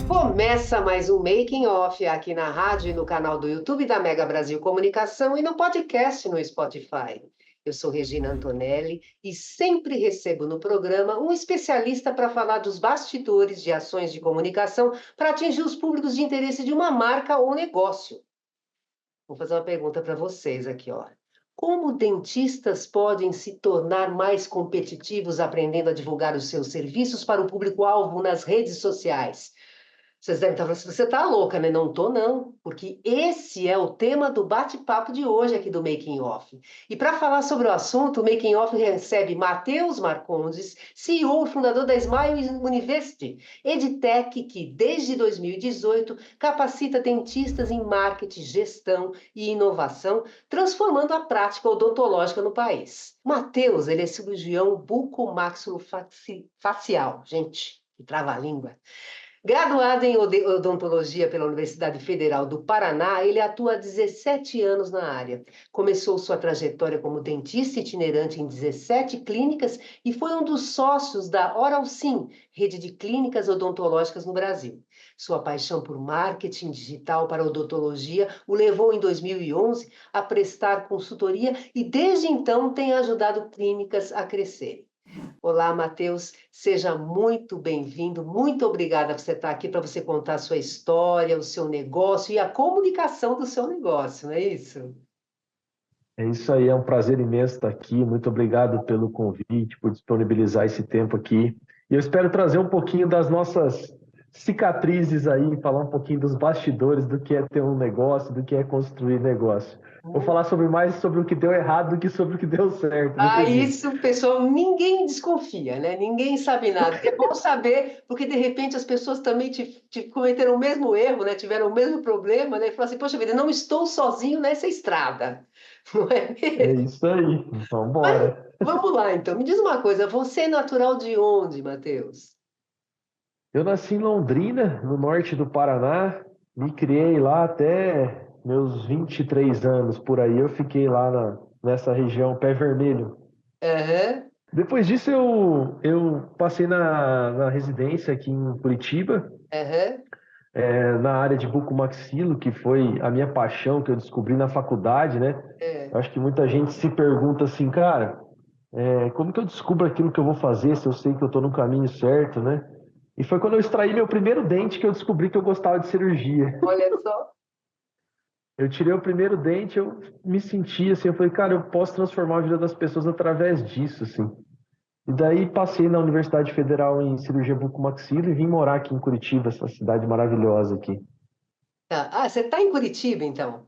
Começa mais um Making Off aqui na rádio e no canal do YouTube da Mega Brasil Comunicação e no podcast no Spotify. Eu sou Regina Antonelli e sempre recebo no programa um especialista para falar dos bastidores de ações de comunicação para atingir os públicos de interesse de uma marca ou negócio. Vou fazer uma pergunta para vocês aqui, ó. Como dentistas podem se tornar mais competitivos aprendendo a divulgar os seus serviços para o público-alvo nas redes sociais? Vocês devem estar falando assim, você tá louca, né? Não tô, não. Porque esse é o tema do bate-papo de hoje aqui do Making Off. E para falar sobre o assunto, o Making Off recebe Matheus Marcondes, CEO e fundador da Smile University, EdTech, que desde 2018 capacita dentistas em marketing, gestão e inovação, transformando a prática odontológica no país. Matheus, ele é cirurgião bucomaxilofacial. Gente, que trava-língua. Graduado em odontologia pela Universidade Federal do Paraná, ele atua há 17 anos na área. Começou sua trajetória como dentista itinerante em 17 clínicas e foi um dos sócios da OralSim, rede de clínicas odontológicas no Brasil. Sua paixão por marketing digital para odontologia o levou em 2011 a prestar consultoria e desde então tem ajudado clínicas a crescerem. Olá, Matheus, seja muito bem-vindo. Muito obrigada por você estar aqui para você contar a sua história, o seu negócio e a comunicação do seu negócio, não é isso? É isso aí, é um prazer imenso estar aqui. Muito obrigado pelo convite, por disponibilizar esse tempo aqui. E eu espero trazer um pouquinho das nossas cicatrizes aí, falar um pouquinho dos bastidores do que é ter um negócio, do que é construir negócio. Vou falar mais sobre o que deu errado do que sobre o que deu certo, viu, Ah, Regina? isso, pessoal, ninguém desconfia, né? Ninguém sabe nada. É bom saber, porque de repente as pessoas também cometeram o mesmo erro, né? Tiveram o mesmo problema, né? E falaram assim, poxa vida, não estou sozinho nessa estrada, não é É mesmo? isso aí. Então, Mas bora. vamos lá, então. Me diz uma coisa, você é natural de onde, Matheus? Eu nasci em Londrina, no norte do Paraná. Me criei lá até meus 23 anos, por aí. Eu fiquei lá nessa região, Pé Vermelho. Aham, Depois disso, eu passei na residência aqui em Curitiba, aham. na área de bucomaxilo, que foi a minha paixão que eu descobri na faculdade, né? É. Eu acho que muita gente se pergunta assim, cara, como que eu descubro aquilo que eu vou fazer se eu sei que eu estou no caminho certo, né? E foi quando eu extraí meu primeiro dente que eu descobri que eu gostava de cirurgia. Olha só. Eu tirei o primeiro dente, eu me senti assim, eu falei, cara, eu posso transformar a vida das pessoas através disso, assim. E daí passei na Universidade Federal em cirurgia bucomaxilo e vim morar aqui em Curitiba, essa cidade maravilhosa aqui. Tá. Ah, você está em Curitiba, então?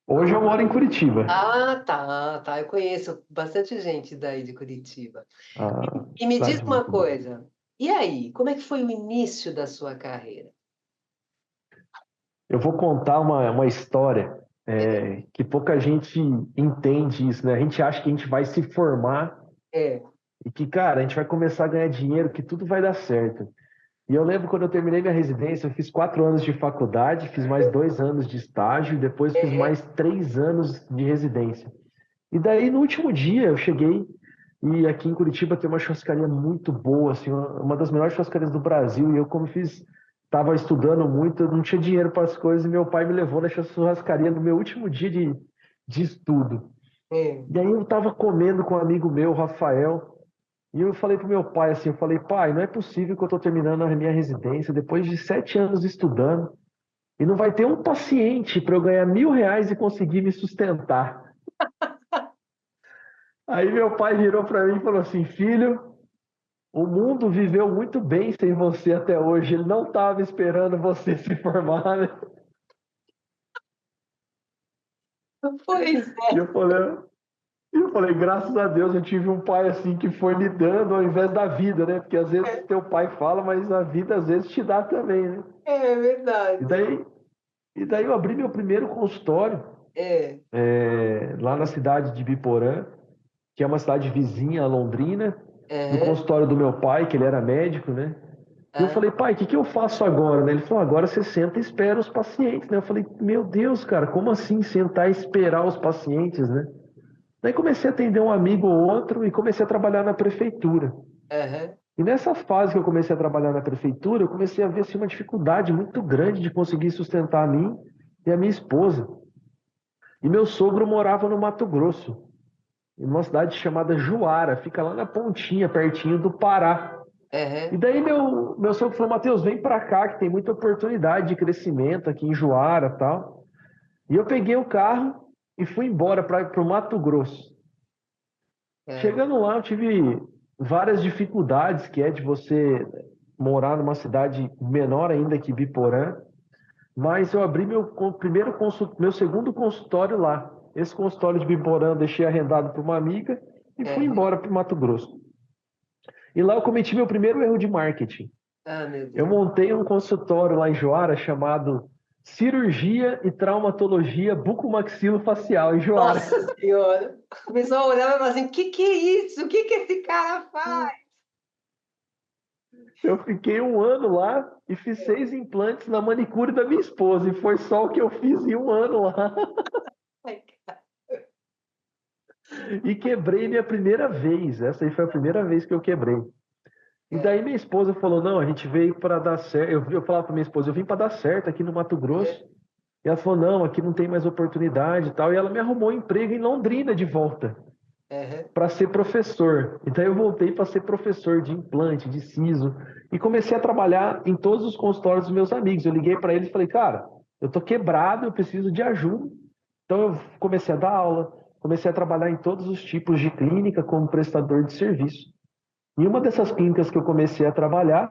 Hoje eu moro em Curitiba. Ah, tá, tá. Eu conheço bastante gente daí de Curitiba. Ah, E me diz cidade uma muito boa. coisa. E aí, como é que foi o início da sua carreira? Eu vou contar uma história É, que pouca gente entende isso, né? A gente acha que a gente vai se formar é, e que, cara, a gente vai começar a ganhar dinheiro, que tudo vai dar certo. E eu lembro quando eu terminei minha residência, eu fiz 4 anos de faculdade, fiz mais 2 anos de estágio, e depois fiz é. mais 3 anos de residência. E daí, no último dia, eu cheguei e aqui em Curitiba tem uma churrascaria muito boa, assim, uma das melhores churrascarias do Brasil. E eu, como estava estudando muito, eu não tinha dinheiro para as coisas, e meu pai me levou nessa churrascaria no meu último dia de estudo. É. E aí eu estava comendo com um amigo meu, o Rafael, e eu falei pro meu pai assim, eu falei, pai, não é possível que eu estou terminando a minha residência depois de 7 anos estudando e não vai ter um paciente para eu ganhar R$ 1.000 e conseguir me sustentar. Aí meu pai virou para mim e falou assim, filho, o mundo viveu muito bem sem você até hoje. Ele não estava esperando você se formar, né? Pois E é. eu falei, graças a Deus eu tive um pai assim que foi me dando ao invés da vida, né? Porque às vezes teu pai fala, mas a vida às vezes te dá também, né? É E verdade. daí, e daí eu abri meu primeiro consultório É. lá na cidade de Biporã, que é uma cidade vizinha a Londrina, no Aham, consultório do meu pai, que ele era médico, né? E eu falei, pai, o que que eu faço agora, né? Ele falou, agora você senta e espera os pacientes, né? Eu falei, meu Deus, cara, como assim sentar e esperar os pacientes, né? Daí comecei a atender um amigo ou outro e comecei a trabalhar na prefeitura. Aham. E nessa fase que eu comecei a trabalhar na prefeitura, eu comecei a ver assim, uma dificuldade muito grande de conseguir sustentar a mim e a minha esposa. E meu sogro morava no Mato Grosso, em uma cidade chamada Juara, fica lá na pontinha, pertinho do Pará. E Aham. daí meu sogro falou, Matheus, vem para cá que tem muita oportunidade de crescimento aqui em Juara e tal. E eu peguei o carro e fui embora para o Mato Grosso. É. Chegando lá, eu tive várias dificuldades, que é de você morar numa cidade menor ainda que Biporã, mas eu abri meu segundo consultório lá. Esse consultório de Biporã eu deixei arrendado para uma amiga e fui Aham. embora para o Mato Grosso. E lá eu cometi meu primeiro erro de marketing. Ah, meu Eu Deus. montei um consultório lá em Joara chamado Cirurgia e Traumatologia Bucomaxilofacial em Joara. Nossa Senhora! O pessoal olhava e falava assim: que é isso? O que que esse cara faz? Eu fiquei um ano lá e fiz 6 implantes na manicure da minha esposa. E foi só o que eu fiz em um ano lá. Ai, E quebrei minha primeira vez. Essa aí foi a primeira vez que eu quebrei. E é, daí minha esposa falou: não, a gente veio para dar certo. Eu falava para minha esposa: eu vim para dar certo aqui no Mato Grosso. é, E ela falou: não, aqui não tem mais oportunidade e tal. E ela me arrumou um emprego em Londrina de volta aham, para ser professor. Então eu voltei para ser professor de implante, de siso. E comecei a trabalhar em todos os consultórios dos meus amigos. Eu liguei para eles e falei: cara, eu tô quebrado, eu preciso de ajuda. Então eu comecei a dar aula, comecei a trabalhar em todos os tipos de clínica como prestador de serviço. E uma dessas clínicas que eu comecei a trabalhar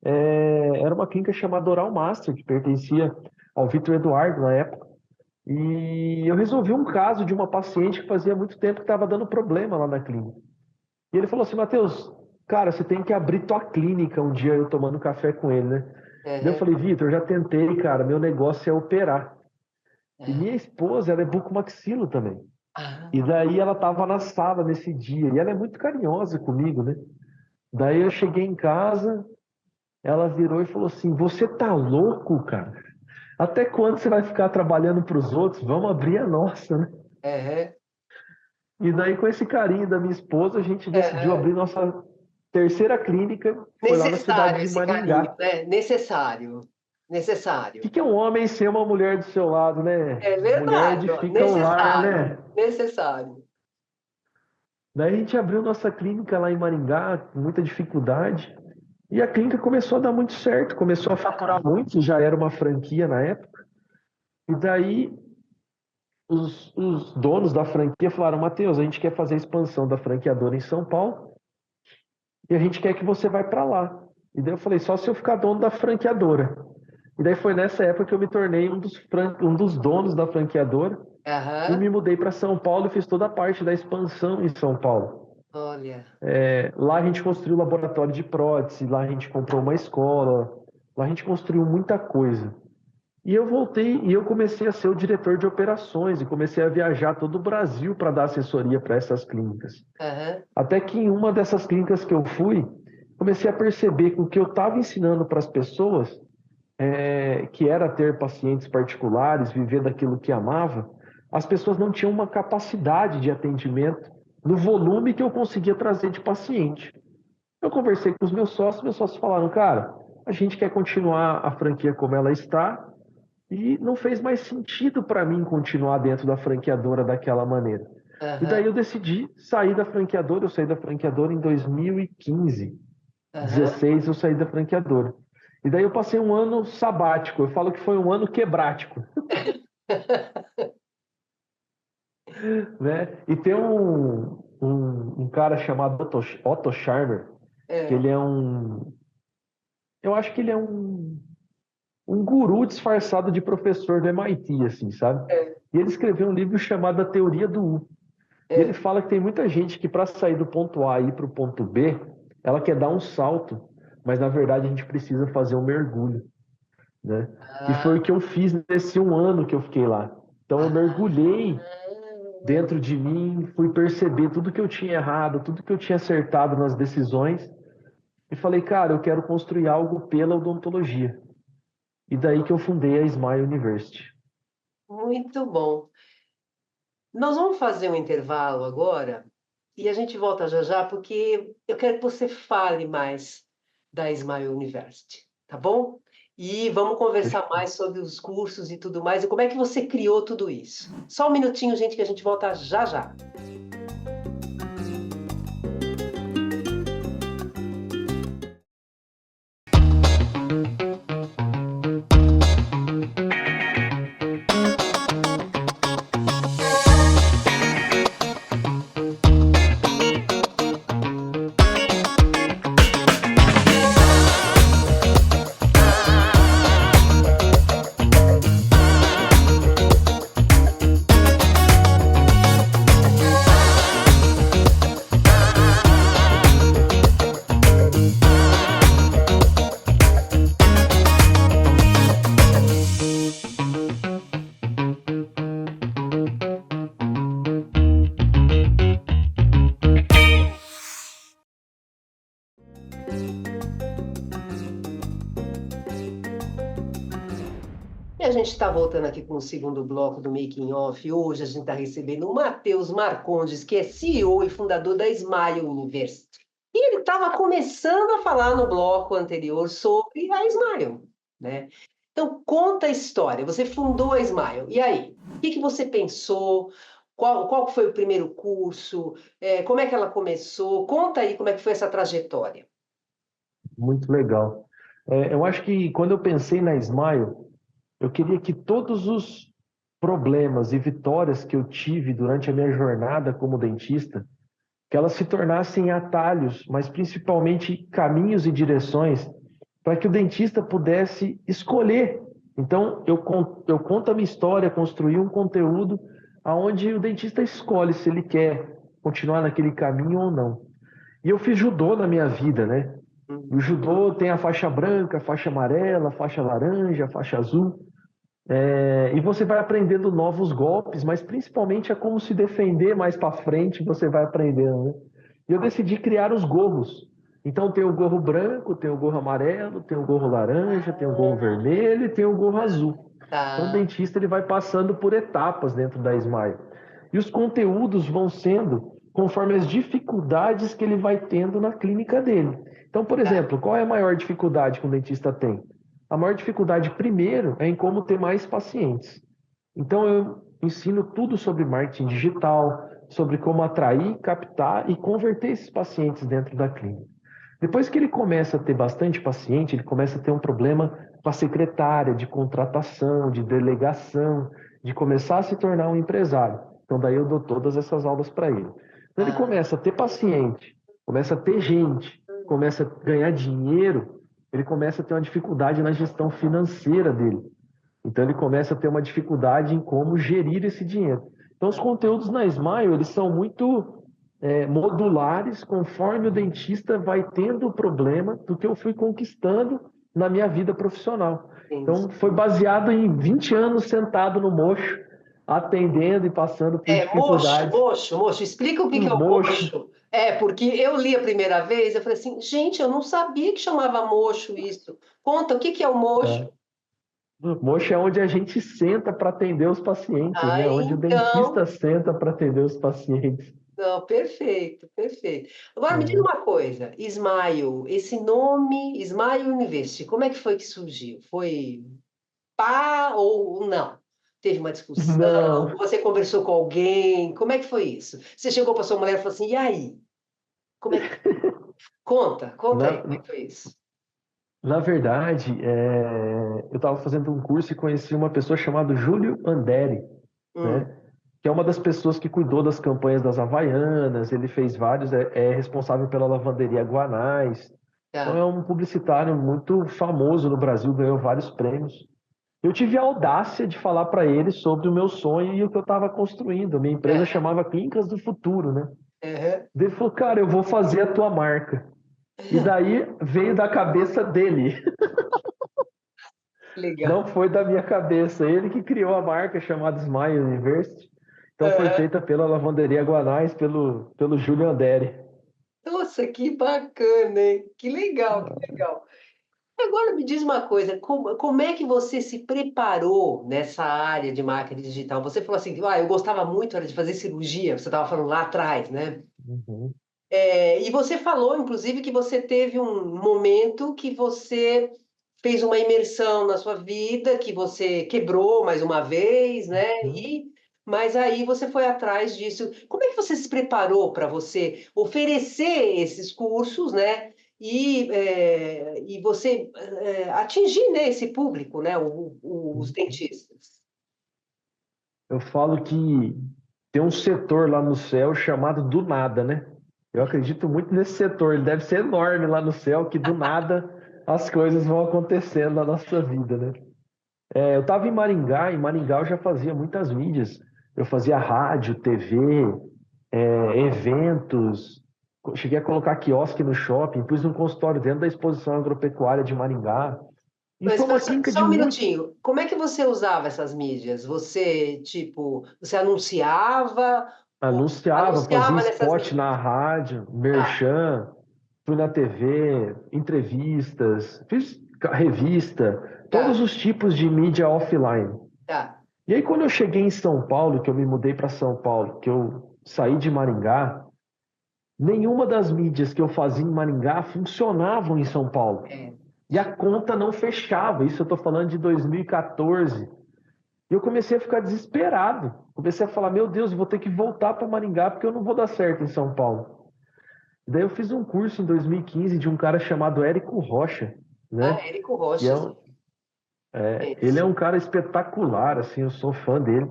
era uma clínica chamada Oral Master, que pertencia ao Vitor Eduardo na época. E eu resolvi um caso de uma paciente que fazia muito tempo que estava dando problema lá na clínica. E ele falou assim, Matheus, cara, você tem que abrir tua clínica um dia, eu tomando café com ele, né? Daí eu aham, falei, Vitor, eu já tentei, cara, meu negócio é operar. E aham. minha esposa, ela é bucomaxilo também. Ah, E daí ela estava na sala nesse dia, e ela é muito carinhosa comigo, né? Daí eu cheguei em casa, ela virou e falou assim, você tá louco, cara? Até quando você vai ficar trabalhando para os outros? Vamos abrir a nossa, né? aham, E daí, com esse carinho da minha esposa, a gente decidiu aham. abrir nossa terceira clínica, foi lá na cidade Necessário de esse carinho, Maringá. né? Necessário. O que Necessário. que é um homem sem uma mulher do seu lado, né? É Mulher verdade, ó. edifica o lar, Necessário. né? Necessário. Daí a gente abriu nossa clínica lá em Maringá, com muita dificuldade, e a clínica começou a dar muito certo, começou a faturar muito, já era uma franquia na época. E daí os donos da franquia falaram, Matheus, a gente quer fazer a expansão da franqueadora em São Paulo, e a gente quer que você vá para lá. E daí eu falei, só se eu ficar dono da franqueadora. E daí foi nessa época que eu me tornei um dos donos da franqueadora e Aham. me mudei para São Paulo e fiz toda a parte da expansão em São Paulo. Olha. Lá a gente construiu um laboratório de prótese, lá a gente comprou uma escola, lá a gente construiu muita coisa. E eu voltei e eu comecei a ser o diretor de operações e comecei a viajar todo o Brasil para dar assessoria para essas clínicas. Aham. Até que em uma dessas clínicas que eu fui, comecei a perceber que o que eu estava ensinando para as pessoas, que era ter pacientes particulares, viver daquilo que amava, as pessoas não tinham uma capacidade de atendimento no volume que eu conseguia trazer de paciente. Eu conversei com os meus sócios falaram, cara, a gente quer continuar a franquia como ela está e não fez mais sentido para mim continuar dentro da franqueadora daquela maneira. E daí Aham. eu decidi sair da franqueadora, eu saí da franqueadora em 2015. Aham. 16 eu saí da franqueadora. E daí eu passei um ano sabático. Eu falo que foi um ano quebrático, né? E tem um cara chamado Otto Scharmer, que É. ele é um... Eu acho que ele é um guru disfarçado de professor do MIT, assim, sabe? É. E ele escreveu um livro chamado A Teoria do U. E ele É. fala que tem muita gente que para sair do ponto A e ir para o ponto B, ela quer dar um salto, mas na verdade a gente precisa fazer um mergulho, né? E foi o Ah, que eu fiz nesse um ano que eu fiquei lá. Então eu mergulhei ah. dentro de mim, fui perceber tudo que eu tinha errado, tudo que eu tinha acertado nas decisões, e falei, cara, eu quero construir algo pela odontologia. E daí que eu fundei a Smile University. Muito bom. Nós vamos fazer um intervalo agora e a gente volta já já, porque eu quero que você fale mais da Smile University, tá bom? E vamos conversar mais sobre os cursos e tudo mais, e como é que você criou tudo isso. Só um minutinho, gente, que a gente volta já já. E a gente está voltando aqui com o segundo bloco do Making Off. Hoje a gente está recebendo o Matheus Marcondes, que é CEO e fundador da Smile University. E ele estava começando a falar no bloco anterior sobre a Smile, né? Então, conta a história. Você fundou a Smile. E aí? O que você pensou? Qual foi o primeiro curso? Como é que ela começou? Conta aí como é que foi essa trajetória. Muito legal. Eu acho que quando eu pensei na Smile, eu queria que todos os problemas e vitórias que eu tive durante a minha jornada como dentista, que elas se tornassem atalhos, mas principalmente caminhos e direções para que o dentista pudesse escolher. Então, eu conto a minha história, construí um conteúdo onde o dentista escolhe se ele quer continuar naquele caminho ou não. E eu fiz judô na minha vida, né? O judô tem a faixa branca, a faixa amarela, a faixa laranja, a faixa azul. E você vai aprendendo novos golpes, mas principalmente é como se defender mais para frente, você vai aprendendo, né? E eu decidi criar os gorros. Então tem o gorro branco, tem o gorro amarelo, tem o gorro laranja, tem o gorro vermelho e tem o gorro azul. Então o Tá. dentista ele vai passando por etapas dentro da Smile. E os conteúdos vão sendo conforme as dificuldades que ele vai tendo na clínica dele. Então, por exemplo, qual é a maior dificuldade que um dentista tem? A maior dificuldade, primeiro, é em como ter mais pacientes. Então, eu ensino tudo sobre marketing digital, sobre como atrair, captar e converter esses pacientes dentro da clínica. Depois que ele começa a ter bastante paciente, ele começa a ter um problema com a secretária, de contratação, de delegação, de começar a se tornar um empresário. Então, daí eu dou todas essas aulas para ele. Então, ele começa a ter paciente, começa a ter gente, começa a ganhar dinheiro, ele começa a ter uma dificuldade na gestão financeira dele. Então ele começa a ter uma dificuldade em como gerir esse dinheiro. Então os conteúdos na Smile, eles são muito modulares, conforme o dentista vai tendo o problema do que eu fui conquistando na minha vida profissional. Então foi baseado em 20 anos sentado no mocho, atendendo e passando por dificuldades. Mocho. Explica o que é o mocho. Porque eu li a primeira vez, eu falei assim, gente, eu não sabia que chamava mocho isso. Conta, o que é o mocho? Mocho é onde a gente senta para atender os pacientes, né? Onde o Então, dentista senta para atender os pacientes. não, perfeito, perfeito. Agora me diga uma coisa, Smile, esse nome, Smile University, como é que foi que surgiu? Foi pá ou não? Teve uma discussão? Não, Você conversou com alguém? Como é que foi isso? Você chegou para sua mulher e falou assim, e aí? Como é que... Conta aí, na, como é que foi isso? na verdade, eu estava fazendo um curso e conheci uma pessoa chamada Júlio Anderi, Hum, né? Que é uma das pessoas que cuidou das campanhas das Havaianas, ele fez vários, é responsável pela lavanderia Guanais. Então é tá. um publicitário muito famoso no Brasil, ganhou vários prêmios. Eu tive a audácia de falar para ele sobre o meu sonho e o que eu estava construindo. A minha empresa É, chamava Clínicas do Futuro, né? é, Ele falou, cara, eu vou fazer a tua marca. E daí veio da cabeça dele, legal. não foi da minha cabeça. Ele que criou a marca chamada Smile University. Então foi É. feita pela Lavanderia Guanais, pelo Júlio Anderi. Então, Nossa, que bacana, hein? Que legal, que legal. Agora me diz uma coisa, como é que você se preparou nessa área de marketing digital? Você falou assim, eu gostava muito era de fazer cirurgia, você estava falando lá atrás, né? Uhum. E você falou, inclusive, que você teve um momento que você fez uma imersão na sua vida, que você quebrou mais uma vez, né? Uhum. Mas aí você foi atrás disso. Como é que você se preparou para você oferecer esses cursos, né? E você atingir, né, esse público, né? Os dentistas. Eu falo que tem um setor lá no céu chamado do nada, né? Eu acredito muito nesse setor. Ele deve ser enorme lá no céu, que do nada as coisas vão acontecendo na nossa vida, né? Eu estava em Maringá eu já fazia muitas mídias. Eu fazia rádio, TV, eventos, cheguei a colocar quiosque no shopping, pus um consultório dentro da exposição agropecuária de Maringá. E Mas foi uma só, clínica de só um muito. minutinho. Como é que você usava essas mídias? Você, tipo, você anunciava ou Anunciava, fazia anunciava nessas spot mídias? na rádio, Tá, merchan, fui na TV, entrevistas, fiz revista, todos tá, os tipos de mídia offline. tá. E aí, quando eu cheguei em São Paulo, que eu me mudei para São Paulo, que eu saí de Maringá, nenhuma das mídias que eu fazia em Maringá funcionavam em São Paulo. É, E a conta não fechava. Isso eu estou falando de 2014. E eu comecei a ficar desesperado. Comecei a falar: meu Deus, eu vou ter que voltar para Maringá porque eu não vou dar certo em São Paulo. Daí eu fiz um curso em 2015 de um cara chamado Érico Rocha, né? Érico Que Rocha, ele é gente. um cara espetacular, assim, eu sou fã dele.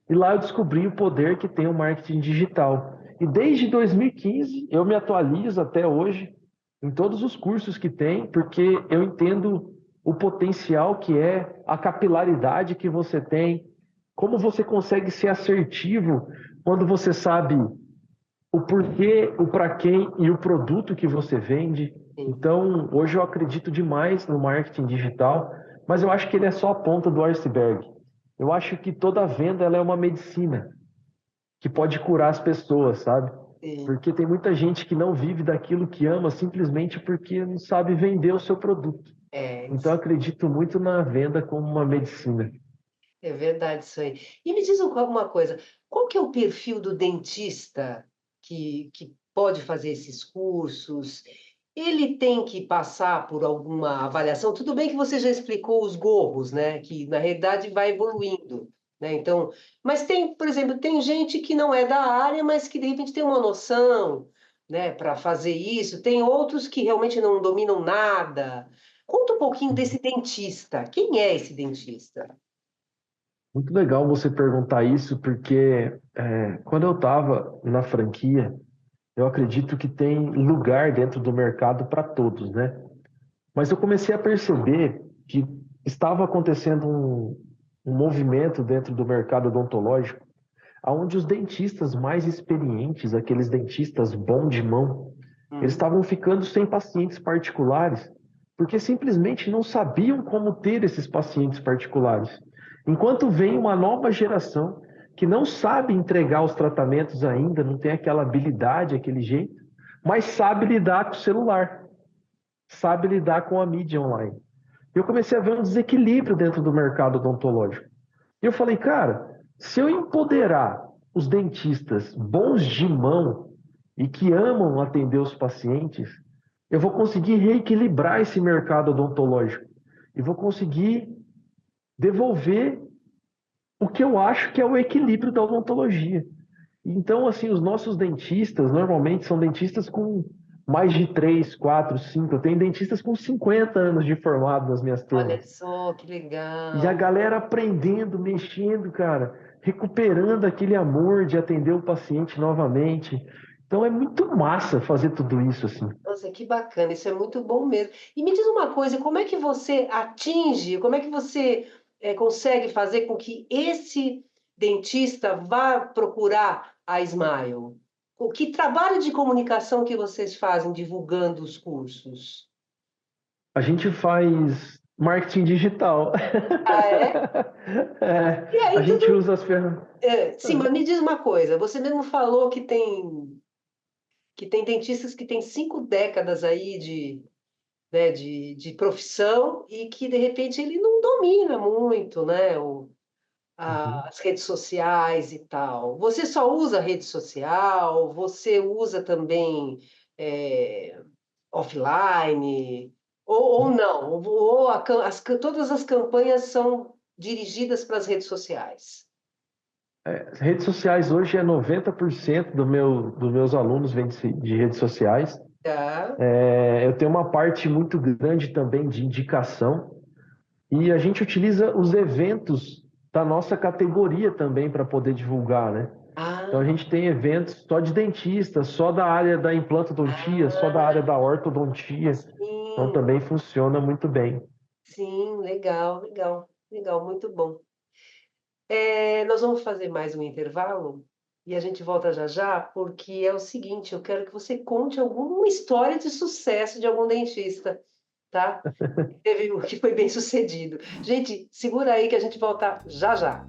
E lá eu descobri o poder que tem o marketing digital. E desde 2015 eu me atualizo até hoje em todos os cursos que tem, porque eu entendo o potencial que é, a capilaridade que você tem, como você consegue ser assertivo quando você sabe o porquê, o para quem e o produto que você vende. Sim. Então, hoje eu acredito demais no marketing digital, mas eu acho que ele é só a ponta do iceberg. Eu acho que toda venda ela é uma medicina que pode curar as pessoas, sabe? Sim. Porque tem muita gente que não vive daquilo que ama simplesmente porque não sabe vender o seu produto. Então, eu Isso acredito muito na venda como uma medicina. é verdade isso aí. E me diz uma coisa, qual que é o perfil do dentista que pode fazer esses cursos? Ele tem que passar por alguma avaliação? Tudo bem que você já explicou os gorros, né? Que na realidade vai evoluindo, né? Então, mas tem, por exemplo, tem gente que não é da área, mas que de repente tem uma noção, né, para fazer isso. Tem outros que realmente não dominam nada. Conta um pouquinho desse dentista. Quem é esse dentista? Muito legal você perguntar isso, porque quando eu estava na franquia, eu acredito que tem lugar dentro do mercado para todos, né? Mas eu comecei a perceber que estava acontecendo um movimento dentro do mercado odontológico, onde os dentistas mais experientes, aqueles dentistas bom de mão, eles Hum. estavam ficando sem pacientes particulares, porque simplesmente não sabiam como ter esses pacientes particulares. Enquanto vem uma nova geração que não sabe entregar os tratamentos ainda, não tem aquela habilidade, aquele jeito, mas sabe lidar com o celular, sabe lidar com a mídia online. Eu comecei a ver um desequilíbrio dentro do mercado odontológico. E eu falei, cara, se eu empoderar os dentistas bons de mão e que amam atender os pacientes, eu vou conseguir reequilibrar esse mercado odontológico e vou conseguir devolver o que eu acho que é o equilíbrio da odontologia. Então, assim, os nossos dentistas normalmente são dentistas com mais de 3, 4, 5. Eu tenho dentistas com 50 anos de formado nas minhas Olha turmas. só, que E a legal. galera aprendendo, mexendo, cara, recuperando aquele amor de atender o paciente novamente. Então é muito massa fazer tudo isso assim. Nossa, que bacana, isso é muito bom mesmo. E me diz uma coisa, como é que você atinge, como é que você consegue fazer com que esse dentista vá procurar a Smile? O que trabalho de comunicação que vocês fazem divulgando os cursos? A gente faz marketing digital. Ah, é? E A aí gente tudo. usa as ferramentas. Sim, mas me diz uma coisa, você mesmo falou que tem que tem dentistas que têm 5 décadas aí de profissão e que, de repente, ele não domina muito, né, Uhum. as redes sociais e tal. Você só usa rede social? Você usa também é, offline? Ou não? Ou todas as campanhas são dirigidas para as redes sociais? As redes sociais hoje é 90% dos meus alunos vêm de redes sociais. Tá? Eu tenho uma parte muito grande também de indicação e a gente utiliza os eventos da nossa categoria também para poder divulgar, né? Então a Ah, gente tem eventos só de dentista, só da área da implantodontia, só da área ah, da ortodontia. Então sim, também funciona muito bem. sim, legal, legal, legal, muito bom. Nós vamos fazer mais um intervalo e a gente volta já já, porque é o seguinte, eu quero que você conte alguma história de sucesso de algum dentista, tá? Que foi bem sucedido. Gente, segura aí que a gente volta já já.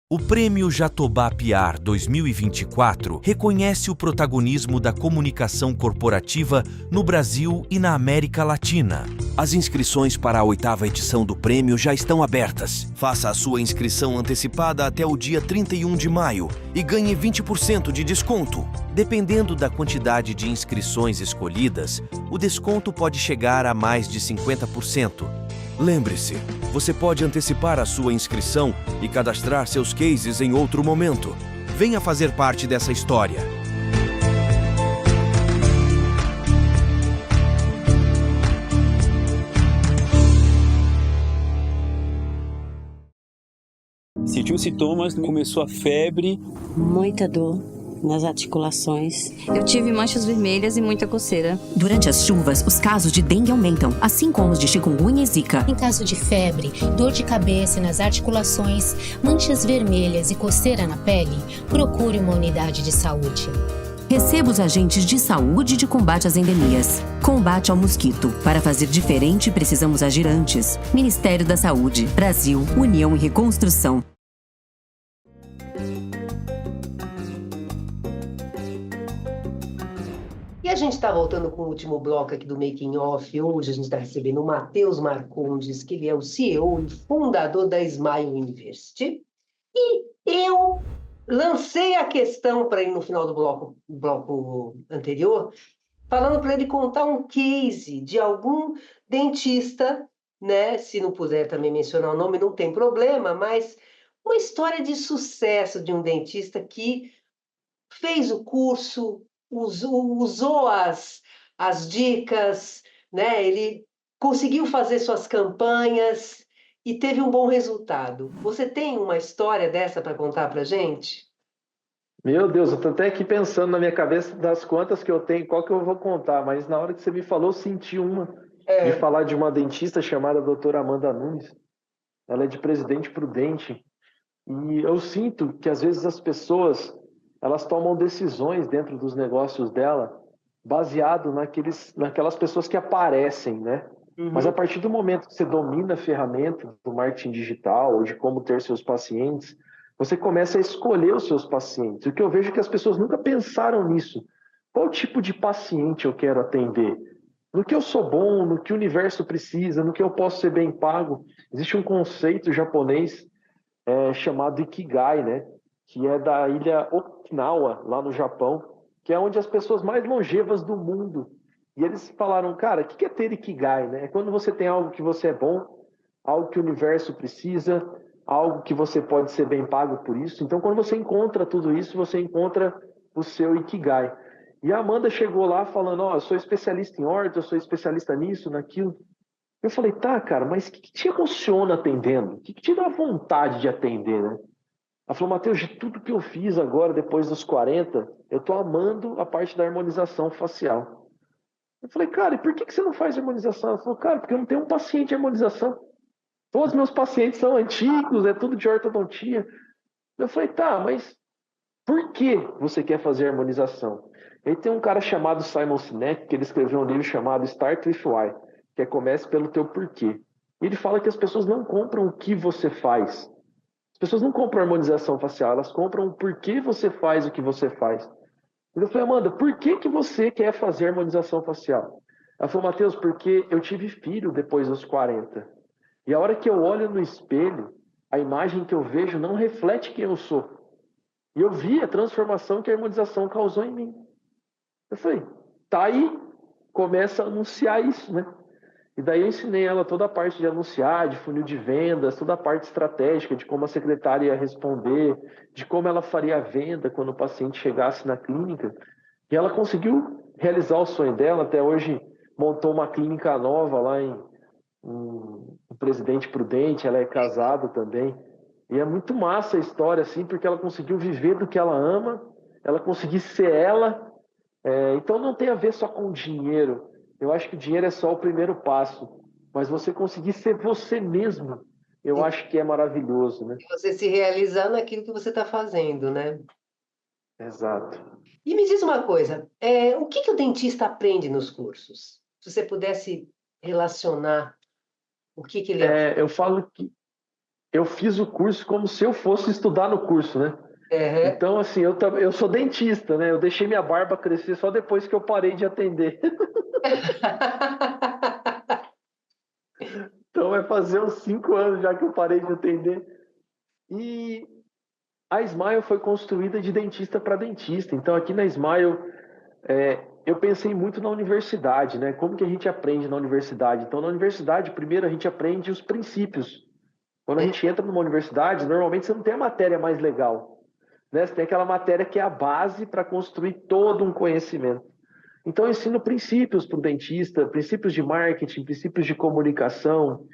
O Prêmio Jatobá Piar 2024 reconhece o protagonismo da comunicação corporativa no Brasil e na América Latina. As inscrições para a 8ª edição do prêmio já estão abertas. Faça a sua inscrição antecipada até o dia 31 de maio e ganhe 20% de desconto. Dependendo da quantidade de inscrições escolhidas, o desconto pode chegar a mais de 50%. Lembre-se, você pode antecipar a sua inscrição e cadastrar seus cases em outro momento. Venha fazer parte dessa história. Sentiu sintomas, começou a febre. Muita dor nas articulações. Eu tive manchas vermelhas e muita coceira. Durante as chuvas, os casos de dengue aumentam, assim como os de chikungunya e zika. Em caso de febre, dor de cabeça nas articulações, manchas vermelhas e coceira na pele, procure uma unidade de saúde. Receba os agentes de saúde de combate às endemias. Combate ao mosquito. Para fazer diferente, precisamos agir antes. Ministério da Saúde. Brasil. União e Reconstrução. E a gente está voltando com o último bloco aqui do Making Off. Hoje a gente está recebendo o Matheus Marcondes, que ele é o CEO e fundador da Smile University. E eu lancei a questão para ele no final do bloco anterior, falando para ele contar um case de algum dentista, né? Se não puder também mencionar o nome, não tem problema, mas uma história de sucesso de um dentista que fez o curso, usou as dicas, né? Ele conseguiu fazer suas campanhas e teve um bom resultado. Você tem uma história dessa para contar para gente? Meu Deus, eu estou até aqui pensando na minha cabeça das quantas que eu tenho, qual que eu vou contar, mas na hora que você me falou, eu senti uma de falar de uma dentista chamada doutora Amanda Nunes. Ela é de Presidente Prudente. E eu sinto que às vezes as pessoas, elas tomam decisões dentro dos negócios dela baseado naquelas pessoas que aparecem, né? Mas a partir do momento que você domina a ferramenta do marketing digital ou de como ter seus pacientes, você começa a escolher os seus pacientes. O que eu vejo é que as pessoas nunca pensaram nisso. Qual tipo de paciente eu quero atender? No que eu sou bom, no que o universo precisa, no que eu posso ser bem pago. Existe um conceito japonês chamado Ikigai, né? Que é da ilha Okinawa, lá no Japão, que é onde as pessoas mais longevas do mundo. E eles falaram, cara, o que é ter Ikigai, né? É quando você tem algo que você é bom, algo que o universo precisa, algo que você pode ser bem pago por isso. Então, quando você encontra tudo isso, você encontra o seu Ikigai. E a Amanda chegou lá falando, eu sou especialista em orto, eu sou especialista nisso, naquilo. Eu falei, tá, cara, mas o que te emociona atendendo? O que te dá vontade de atender, né? Ela falou, Matheus, de tudo que eu fiz agora, depois dos 40, eu tô amando a parte da harmonização facial. Eu falei, cara, e por que você não faz harmonização? Ela falou, cara, porque eu não tenho um paciente de harmonização. Todos os meus pacientes são antigos, é tudo de ortodontia. Eu falei, tá, mas por que você quer fazer harmonização? Aí tem um cara chamado Simon Sinek, que ele escreveu um livro chamado Start with Why, que é Comece pelo teu porquê. E ele fala que as pessoas não compram o que você faz, As pessoas não compram harmonização facial, elas compram o porquê você faz o que você faz. E eu falei, Amanda, por que que você quer fazer harmonização facial? Ela falou, Matheus, porque eu tive filho depois dos 40. E a hora que eu olho no espelho, a imagem que eu vejo não reflete quem eu sou. E eu vi a transformação que a harmonização causou em mim. Eu falei, tá aí, começa a anunciar isso, né? E daí eu ensinei ela toda a parte de anunciar, de funil de vendas, toda a parte estratégica, de como a secretária ia responder, de como ela faria a venda quando o paciente chegasse na clínica. E ela conseguiu realizar o sonho dela. Até hoje montou uma clínica nova lá em Presidente Prudente, ela é casada também. E é muito massa a história, assim, porque ela conseguiu viver do que ela ama, ela conseguiu ser ela. Então não tem a ver só com o dinheiro. Eu acho que o dinheiro é só o primeiro passo. Mas você conseguir ser você mesmo, eu acho que é maravilhoso, né? Você se realizar naquilo que você está fazendo, né? Exato. E me diz uma coisa, o que que o dentista aprende nos cursos? Se você pudesse relacionar o que que ele aprende. Eu falo que eu fiz o curso como se eu fosse estudar no curso, né? Uhum. Então, assim, eu sou dentista, né? Eu deixei minha barba crescer só depois que eu parei de atender. Então, vai fazer uns 5 anos já que eu parei de atender. E a Smile foi construída de dentista para dentista. Então, aqui na Smile, eu pensei muito na universidade, né? Como que a gente aprende na universidade? Então, na universidade, primeiro a gente aprende os princípios. Quando a gente entra numa universidade, normalmente você não tem a matéria mais legal, né? Você tem aquela matéria que é a base para construir todo um conhecimento. Então, eu ensino princípios para o dentista, princípios de marketing, princípios de comunicação,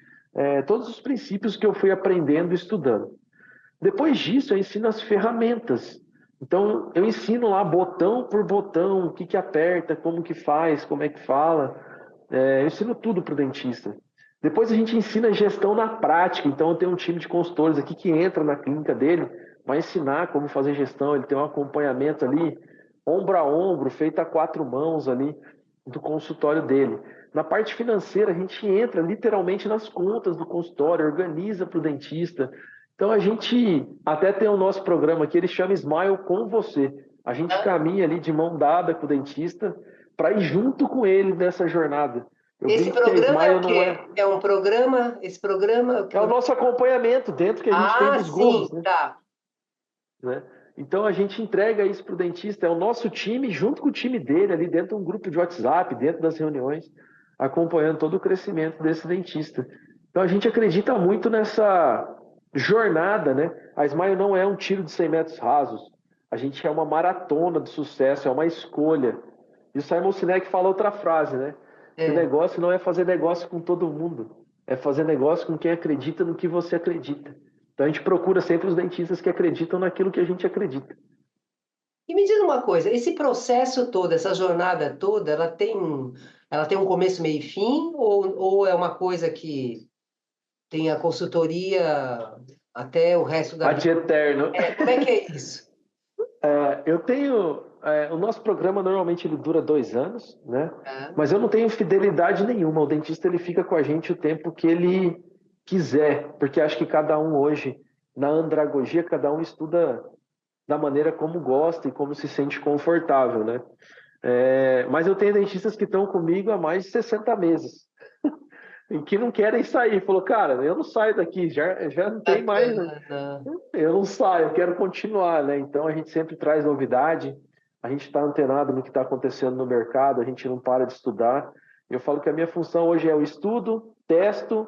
todos os princípios que eu fui aprendendo e estudando. Depois disso, eu ensino as ferramentas. Então, eu ensino lá botão por botão, o que que aperta, como que faz, como é que fala. Eu ensino tudo para o dentista. Depois a gente ensina gestão na prática. Então, eu tenho um time de consultores aqui que entra na clínica dele, vai ensinar como fazer gestão. Ele tem um acompanhamento ali, ombro a ombro, feito a 4 mãos ali, do consultório dele. Na parte financeira, a gente entra literalmente nas contas do consultório, organiza para o dentista. Então, a gente até tem o nosso programa aqui, ele chama Smile com você. A gente caminha ali de mão dada com o dentista para ir junto com ele nessa jornada. Esse programa é o quê? É um programa? Esse programa é o nosso acompanhamento dentro que a gente tem dos gols, né? Tá. Né? Então a gente entrega isso para o dentista, é o nosso time junto com o time dele ali dentro de um grupo de WhatsApp, dentro das reuniões, acompanhando todo o crescimento desse dentista. Então a gente acredita muito nessa jornada, né? A Smile não é um tiro de 100 metros rasos, a gente é uma maratona de sucesso, é uma escolha. E o Simon Sinek fala outra frase, né? Que o negócio não é fazer negócio com todo mundo, é fazer negócio com quem acredita no que você acredita. Então a gente procura sempre os dentistas que acreditam naquilo que a gente acredita. E me diz uma coisa, esse processo todo, essa jornada toda, ela tem um começo, meio e fim, ou é uma coisa que tem a consultoria até o resto da Ad eterno. Como é que é isso? Eu tenho... o nosso programa normalmente ele dura 2 anos, né? Mas eu não tenho fidelidade nenhuma. O dentista ele fica com a gente o tempo que ele quiser, porque acho que cada um hoje, na andragogia, cada um estuda da maneira como gosta e como se sente confortável, né? Mas eu tenho dentistas que estão comigo há mais de 60 meses e que não querem sair. Falou, cara, eu não saio daqui, já não tem mais, né? Eu não saio, eu quero continuar, né? Então a gente sempre traz novidade, a gente está antenado no que está acontecendo no mercado, a gente não para de estudar. Eu falo que a minha função hoje é o estudo, testo,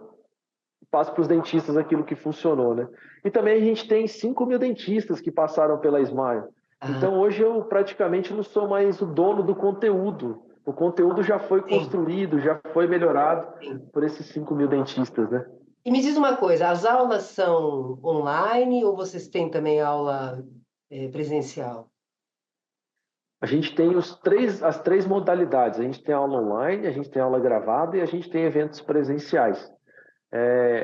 passo para os dentistas aquilo que funcionou, né? E também a gente tem 5.000 dentistas que passaram pela Smile. Então hoje eu praticamente não sou mais o dono do conteúdo. O conteúdo já foi construído, já foi melhorado por esses 5.000 dentistas, né? E me diz uma coisa, as aulas são online ou vocês têm também aula presencial? A gente tem as 3 modalidades. A gente tem aula online, a gente tem aula gravada e a gente tem eventos presenciais.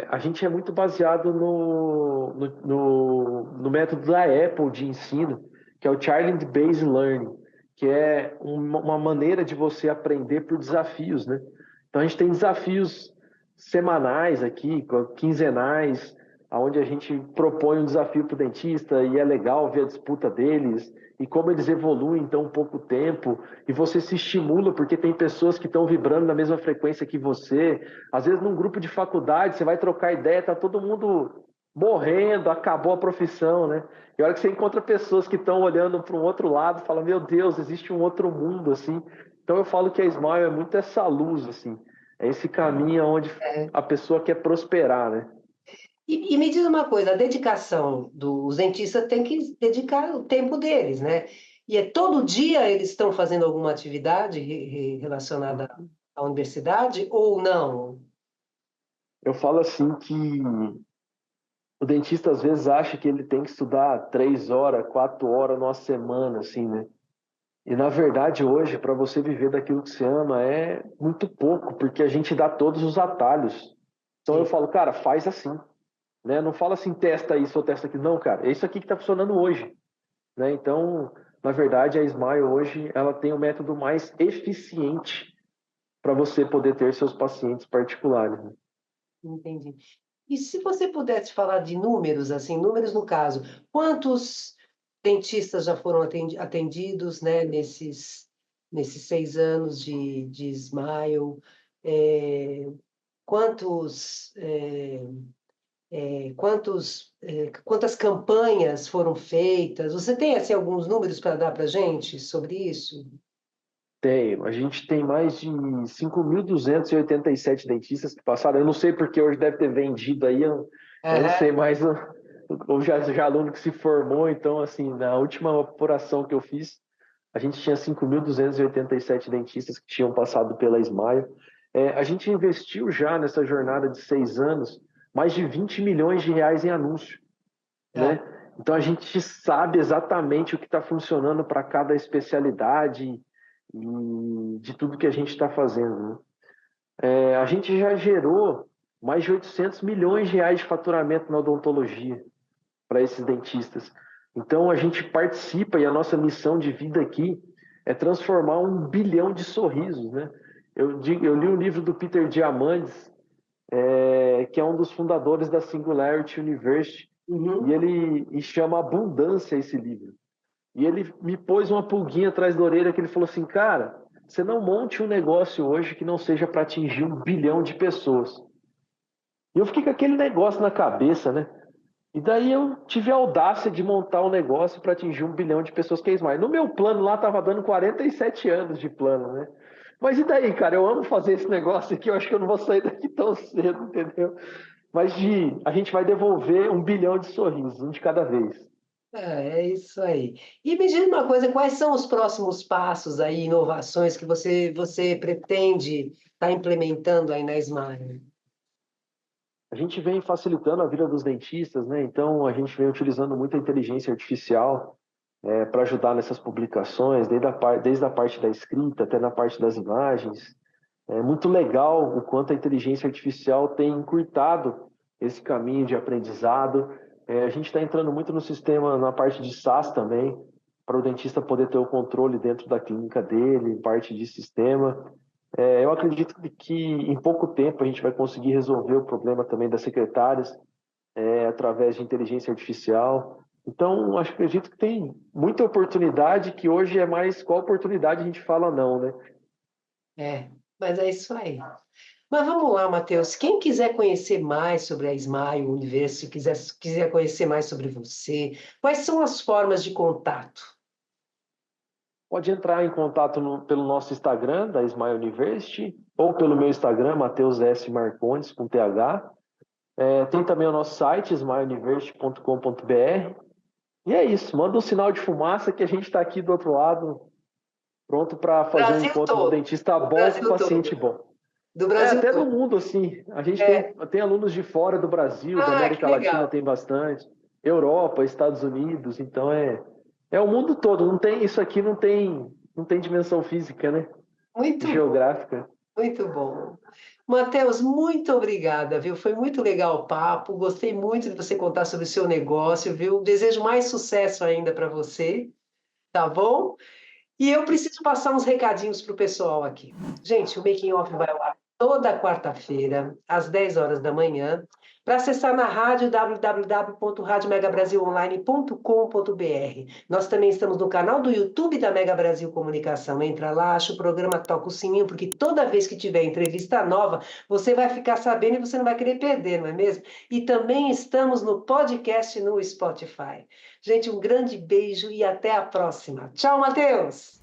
A gente é muito baseado no método da Apple de ensino, que é o Challenge-Based Learning, que é uma maneira de você aprender por desafios, né? Então a gente tem desafios semanais aqui, quinzenais, onde a gente propõe um desafio para o dentista e é legal ver a disputa deles e como eles evoluem em tão pouco tempo, e você se estimula porque tem pessoas que estão vibrando na mesma frequência que você. Às vezes num grupo de faculdade você vai trocar ideia, tá todo mundo morrendo, acabou a profissão, né? E a hora que você encontra pessoas que estão olhando para um outro lado, fala, meu Deus, existe um outro mundo, assim. Então eu falo que a Smile é muito essa luz, assim, é esse caminho onde a pessoa quer prosperar, né? E me diz uma coisa, a dedicação dos dentistas tem que dedicar o tempo deles, né? E é todo dia eles estão fazendo alguma atividade relacionada à universidade ou não? Eu falo assim que o dentista às vezes acha que ele tem que estudar 3 horas, 4 horas numa semana, assim, né? E na verdade hoje, para você viver daquilo que você ama, é muito pouco, porque a gente dá todos os atalhos. Então eu falo, cara, faz assim, né? Não fala assim, testa isso ou testa aquilo. Não, cara, é isso aqui que está funcionando hoje, né? Então, na verdade, a Smile hoje, ela tem o método mais eficiente para você poder ter seus pacientes particulares, né? Entendi. E se você pudesse falar de números, assim, números no caso, quantos dentistas já foram atendidos, né, nesses 6 anos de Smile? É, quantos, quantas campanhas foram feitas? Você tem, assim, alguns números para dar para a gente sobre isso? Tem. A gente tem mais de 5.287 dentistas que passaram. Eu não sei porque hoje deve ter vendido aí, eu não sei mais ou já aluno que se formou. Então, assim, na última apuração que eu fiz, a gente tinha 5.287 dentistas que tinham passado pela Smile. A gente investiu já nessa jornada de 6 anos mais de 20 milhões de reais em anúncio, né? Então, a gente sabe exatamente o que está funcionando para cada especialidade e de tudo que a gente está fazendo, né? A gente já gerou mais de 800 milhões de reais de faturamento na odontologia para esses dentistas. Então, a gente participa e a nossa missão de vida aqui é transformar 1 bilhão de sorrisos, né? Eu li um livro do Peter Diamandis, que é um dos fundadores da Singularity University, e ele chama Abundância esse livro. E ele me pôs uma pulguinha atrás da orelha que ele falou assim, cara, você não monte um negócio hoje que não seja para atingir 1 bilhão de pessoas. E eu fiquei com aquele negócio na cabeça, né? E daí eu tive a audácia de montar um negócio para atingir 1 bilhão de pessoas que é Smile. No meu plano lá estava dando 47 anos de plano, né? Mas e daí, cara? Eu amo fazer esse negócio aqui, eu acho que eu não vou sair daqui tão cedo, entendeu? Mas a gente vai devolver 1 bilhão de sorrisos, um de cada vez. É isso aí. E me diz uma coisa, quais são os próximos passos aí, inovações que você pretende estar implementando aí na Smile? A gente vem facilitando a vida dos dentistas, né? Então a gente vem utilizando muita inteligência artificial para ajudar nessas publicações, desde a parte da escrita até na parte das imagens. É muito legal o quanto a inteligência artificial tem encurtado esse caminho de aprendizado. A gente está entrando muito no sistema, na parte de SaaS também, para o dentista poder ter o controle dentro da clínica dele, parte de sistema. Eu acredito que em pouco tempo a gente vai conseguir resolver o problema também das secretárias através de inteligência artificial. Então, acredito que tem muita oportunidade, que hoje é mais qual oportunidade a gente fala não, né? Mas é isso aí. Mas vamos lá, Matheus. Quem quiser conhecer mais sobre a Smile Universo, quiser conhecer mais sobre você, quais são as formas de contato? Pode entrar em contato pelo nosso Instagram, da Smile University, ou pelo meu Instagram, Matheus S. Marcondes, com TH. Tem também o nosso site, smileuniversity.com.br. E é isso, manda um sinal de fumaça que a gente está aqui do outro lado, pronto para fazer um encontro com um dentista bom com paciente bom. Do Brasil até todo. no mundo, assim. A gente tem alunos de fora do Brasil, da América Latina tem bastante, Europa, Estados Unidos, então é o mundo todo. Não tem isso aqui, não tem dimensão física, né? Muito geográfica. Muito bom. Matheus, muito obrigada, viu? Foi muito legal o papo. Gostei muito de você contar sobre o seu negócio, viu? Desejo mais sucesso ainda para você, tá bom? E eu preciso passar uns recadinhos para o pessoal aqui. Gente, o Making Off vai ao ar toda quarta-feira, às 10 horas da manhã, para acessar na rádio www.radiomegabrasilonline.com.br. Nós também estamos no canal do YouTube da Mega Brasil Comunicação. Entra lá, acha o programa, toca o sininho, porque toda vez que tiver entrevista nova, você vai ficar sabendo e você não vai querer perder, não é mesmo? E também estamos no podcast no Spotify. Gente, um grande beijo e até a próxima. Tchau, Matheus!